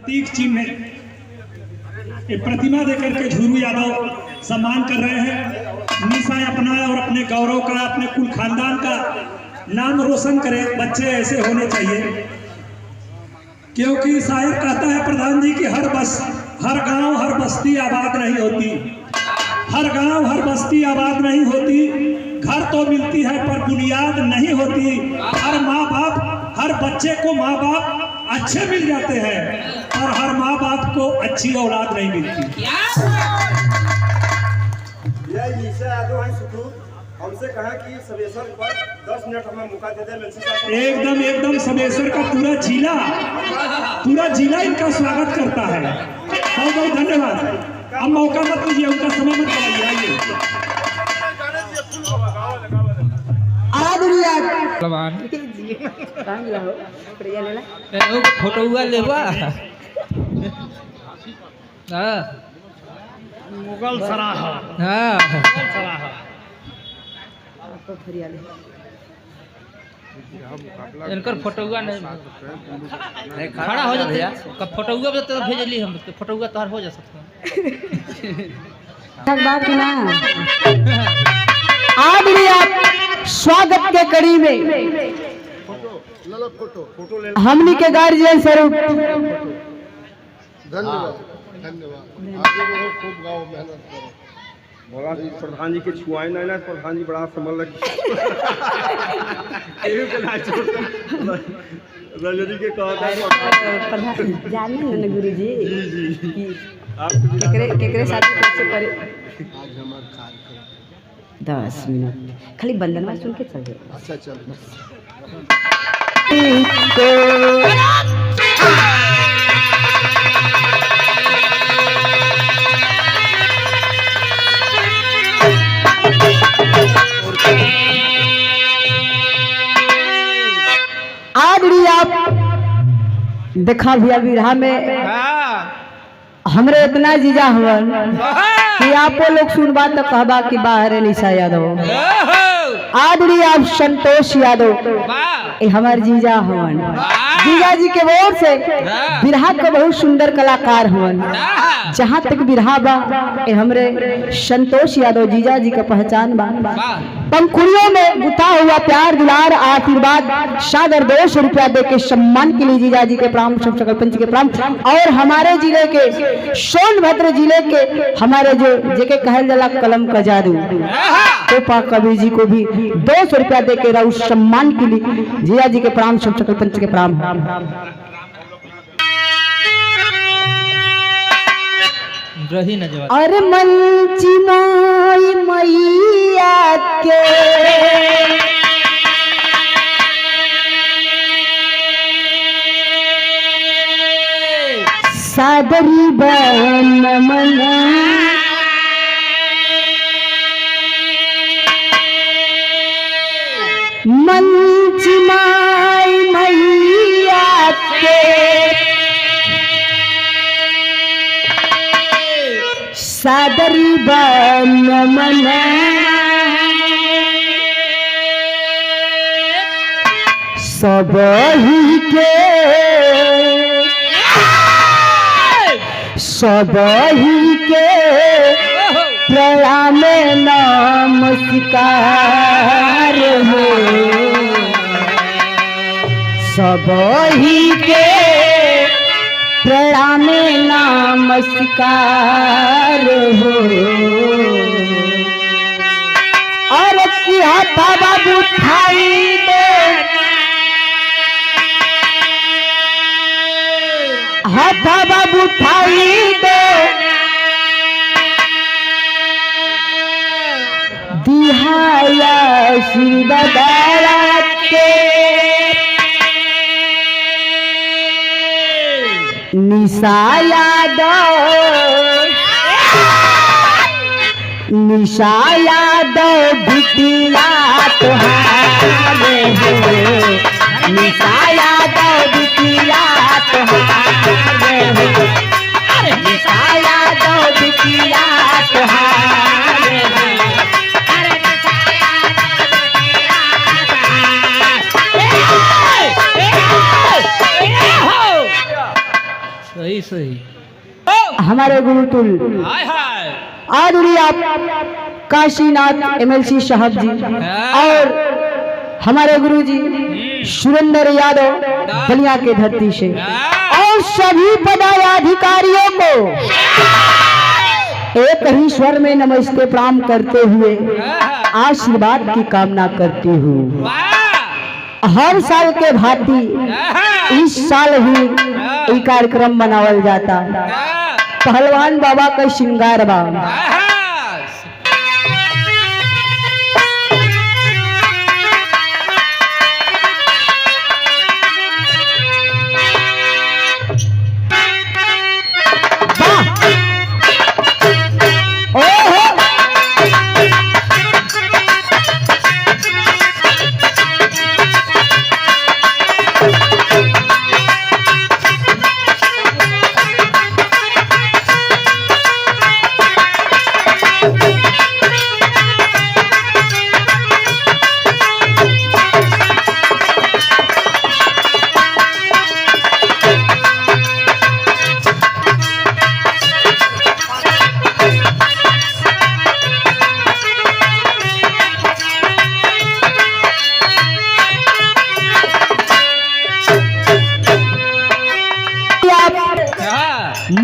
प्रतीक चिन्ह ये प्रतिमा देकर के झुरू यादव सम्मान कर रहे हैं। निशा अपना और अपने गौरव का, अपने कुल खानदान का नाम रोशन करे। बच्चे ऐसे होने चाहिए, क्योंकि शायर कहता है प्रधान जी कि हर गांव हर बस्ती आबाद नहीं होती, हर गांव हर बस्ती आबाद नहीं होती। घर तो मिलती है पर बुनियाद नहीं होती। हर माँ बाप, हर बच्चे को माँ बाप अच्छे मिल जाते हैं और हर माँ बाप को अच्छी औलाद नहीं मिलती। हमसे कहा कि सवेसर पर 10 मिनट हमें मौका दे दे। एकदम सवेसर का पूरा जिला इनका स्वागत करता है। बहुत बहुत धन्यवाद। अब मौका मत दीजिए, उनका समय मत लगाइए। फोटो हुआ लेवा मुगल सराहा। इनकर फोटो हुआ नहीं खड़ा हो जाते कब फोटो हुआ तो भेजली हम फोटो हुआ तोहर हो जा सकता बात ना आज भी आप स्वागत के कड़ी में हमनी के गार्जियन स्वरूप धन्यवाद खूब गाओ, मेहनत करो। बोला प्रधान जी के छुआए नहीं ना, प्रधान जी बड़ा संभल लगी। रजनी के जाने ना गुरु जी जी केकरे साथ कैसे करे। आज हमार कार्यक्रम 10 मिनट खाली बंदनवा सुन के चल जाओ। अच्छा चल। आज भी आप देखा भैया विरहा में हमरे इतना जीजा हुआ कि आपो लोग सुनबा तो कहबा कि बाहर निशा यादव। आज भी आप संतोष यादव हमारे जीजा हवन। जीजा जी के ओर से बिरहा के बहुत सुंदर कलाकार हवन। जहाँ तक बिरहा बा हमरे संतोष यादव जीजा जी का पहचान बा। पंखुड़ियों में गुथा हुआ प्यार दुलार आशीर्वाद सादर 200 रुपया दे के सम्मान के लिए जीजा जी के प्रणाम, सब सकल पंच के प्रणाम। और हमारे जिले के सोनभद्र जिले के हमारे जो जेके कहल जाला कलम का जादू कोपा कवि जी को भी 200 रुपया दे के रहू सम्मान के लिए जीजा जी के प्रणाम, सब सकल पंच के प्रणाम। अरे मंची माई मैया के सादरी बन मना मंची माई मैया के सादरी बन मना सब ही के प्रणाम नमस्कार हो। सब ही के प्रणाम नमस्कार हो। और क्या बाबू उठाई दे हाथ बाबू उठाई दे दिहाया श्री बदारा के निशा यादव बिटिया तुहारे हो। निशा यादव बिटिया तुहारे हो। अरे निशा यादव बिटिया तुहारे हो। अरे निशा यादव बिटिया तुहारे हो। सही सही। हमारे गुरुतुल हाय हाय आदरणीय आप काशीनाथ एमएलसी साहब जी और हमारे गुरुजी सुरेंद्र यादव बलिया के धरती से और सभी पदाधिकारियों को एक ही स्वर में नमस्ते प्रणाम करते हुए आशीर्वाद की कामना करती हूँ। हर साल के भांति इस साल भी ये कार्यक्रम मनावल जाता। पहलवान बाबा का श्रृंगार बा।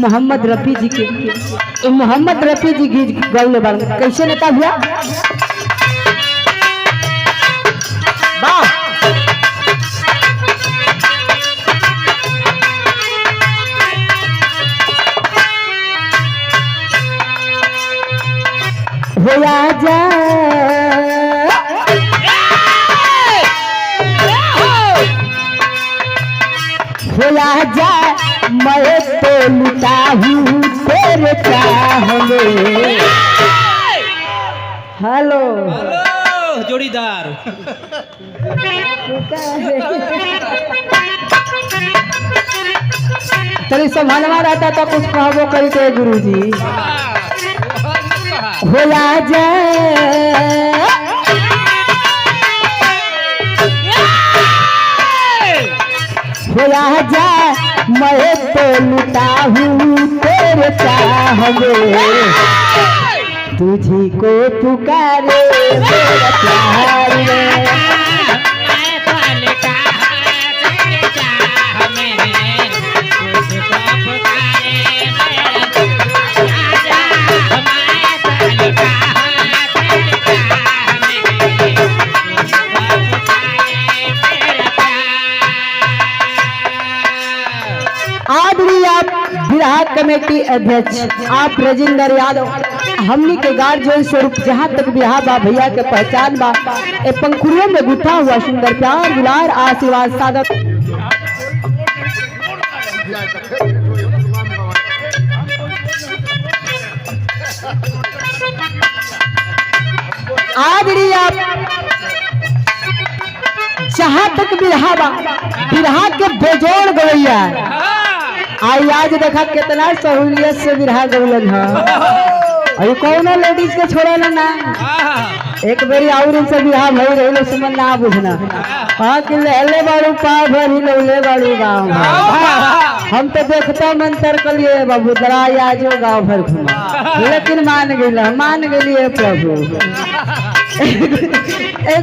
मोहम्मद रफी जी के मोहम्मद रफी जी गीत गौले बाल कैसे नेता भैया होया जा होया जा मैं तो लुटा हूँ तेरे चाह में। हेलो हेलो जोड़ीदार। तेरी संभालवा रहता तो कुछ कहबो करी के गुरुजी होया जाए होया जाए मैं तो लुटा हूँ तेरे चाह में। तुझी को पुकारे मेरा प्यार रे। बिरहा कमेटी अध्यक्ष आप राजेंद्र यादव हमनी के गार्जियन स्वरूप जहाँ तक बिरहा बा भैया के पहचान बा ए पंखुड़ियों में गुथा हुआ सुंदर प्यार दुलार आशीर्वाद सादर आदरणीय आप जहाँ तक बिरहा बा बिरहा के बेजोड़ गवैया आई आज देखा कितना सहूलियत से बिरहा गौलन है। अरे कौन लेडीज के छोड़ा ना एक बेरी और इनसे बिरहा भई रही सुमन ना बुझना हाँ कि लहले बाड़ू पाव भरी लौले बाड़ू गाँव हम तो देखता मंत्र के लिए बाबू दराई आजो गाँव भर घुमा लेकिन मान गए प्रभु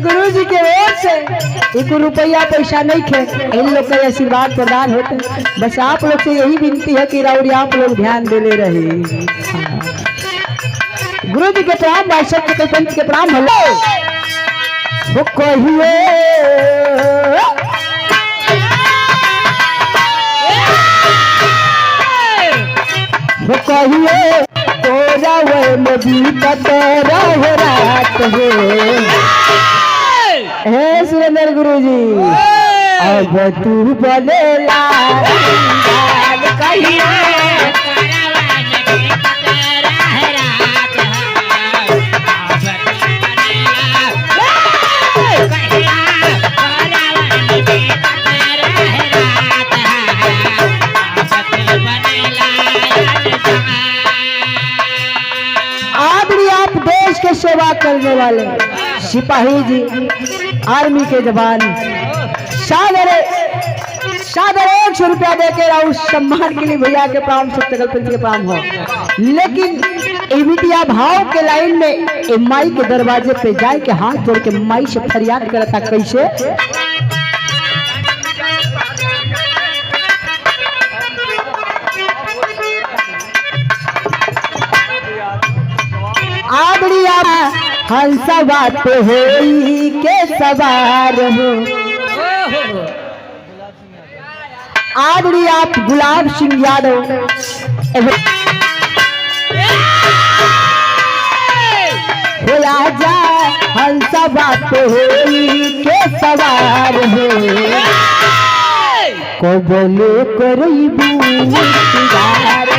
गुरु जी के ओर से एक रुपया पैसा नहीं खे इन लोग का आशीर्वाद प्रदान होते। बस आप लोग से यही विनती है कि राउरी आप लोग ध्यान देते रहे। गुरु जी के प्रणाम बादशाह के पंच के प्रणाम हेलो वो कहिए वो कहिए तोरा वे नदी तोरा हो रात हो हे सुरेंद्र गुरु जी अब तू बनेला सेवा करने वाले सिपाही जी आर्मी के जवान सादर 100 रुपया देके और सम्मान के लिए भैया के प्राण सत्यगल पंच के प्राण हो। लेकिन ए बिटिया भाव के लाइन में ए माई के दरवाजे पे जाए के हाथ जोड़ के माई से फरियाद करता कैसे आबड़िया हंसा बात होई के सवार हो। आदरणीय आप गुलाब सिंह यादव हो आजा हंसा बात होई के सवार हो को बोले करई बूदार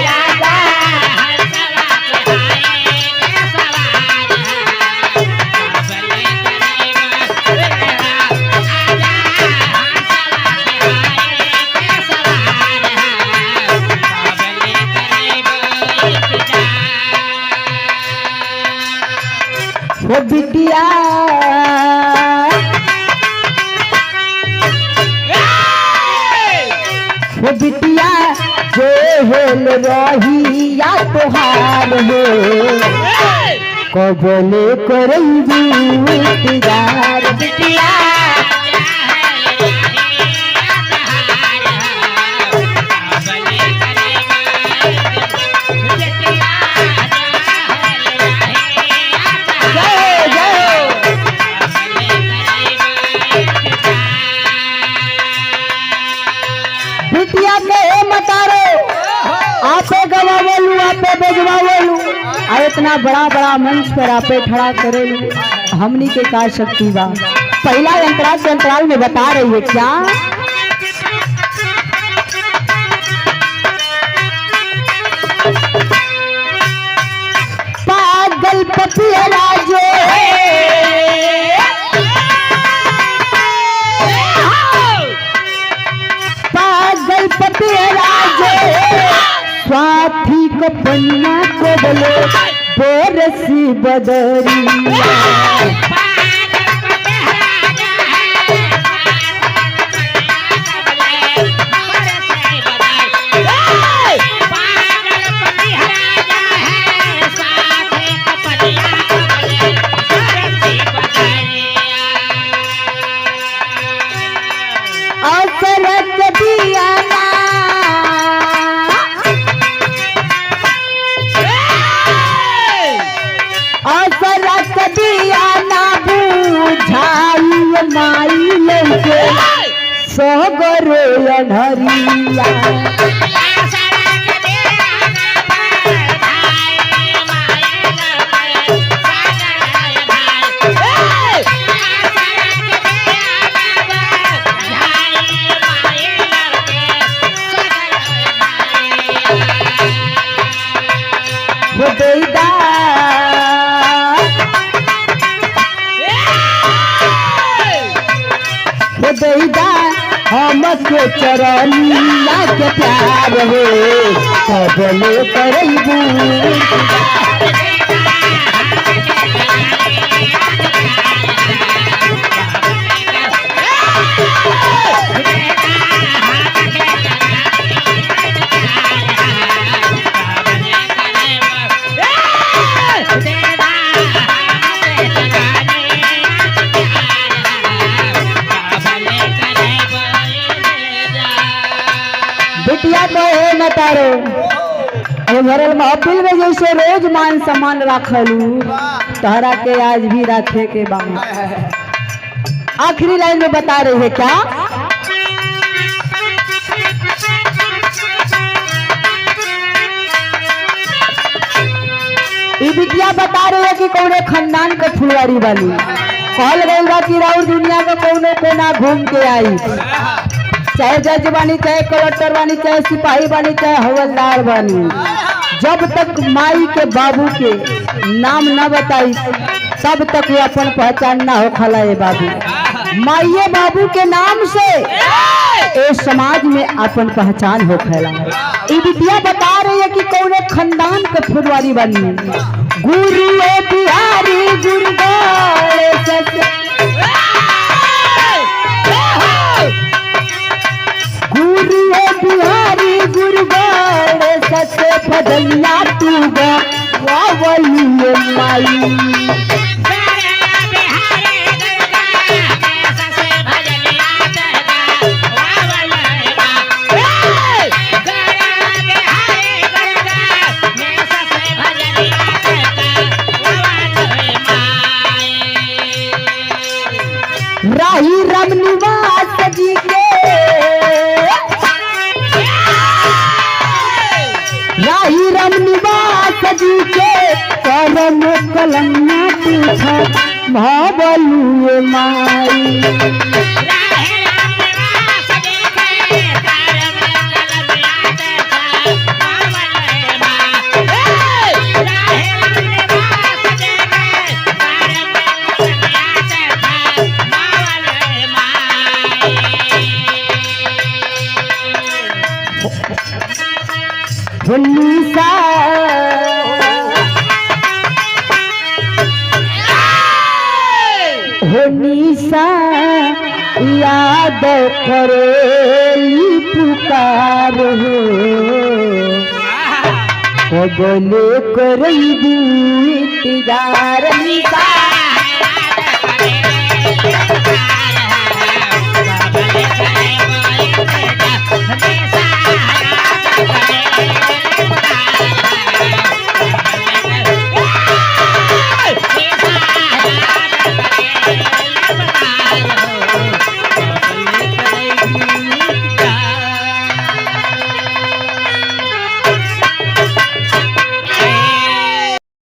वो बिटिया जो होल रही या तोहार हो को बोले करई बूदार बिटिया बिटिया के मतारो आपे गवावलू आपे बेजवावलू आ इतना बड़ा बड़ा मंच पर आपे खड़ा करेलू हमनी के का शक्ति बा। पहला अंतराल के अंतराल में बता रही है क्या पागल पपिया जो स्वाथी को पन्ना को बोले बोरसी बदरिया माई लेके सोगरे अनहरिया वो देदा दैदा हमके चरनिया के प्यार हो सबले करैबू बिटिया को है न तारो भरल महफिल में जैसे रोज मान सम्मान रखलू तहरा के आज भी रखे के बा। आखिरी लाइन में बता रही है क्या ये बिटिया बता रही है कि कौने खानदान के फुलवारी वाली कहल गई बा कि राउर दुनिया का कौनो कोना घूम के आई चाहे जज बानी चाहे कलेक्टर बानी चाहे सिपाही बानी चाहे हवलदार बानी जब तक माई के बाबू के नाम न बताई तब तक वो अपन पहचान ना हो खला है बाबू माइये बाबू के नाम से ए समाज में अपन पहचान हो खला। ई बिटिया बता रही है कि कौने खानदान के फुलवारी बनी गुरु बिहारी गुरु बिहारी गुरुगण ससे भजनिया तू गावली माई राही राम निवास जी के राही राम निवास जी के करम कलम्या तीठा भावलू माई निशा निशा याद करेली पुकार हो बोले करई इंतजार निशा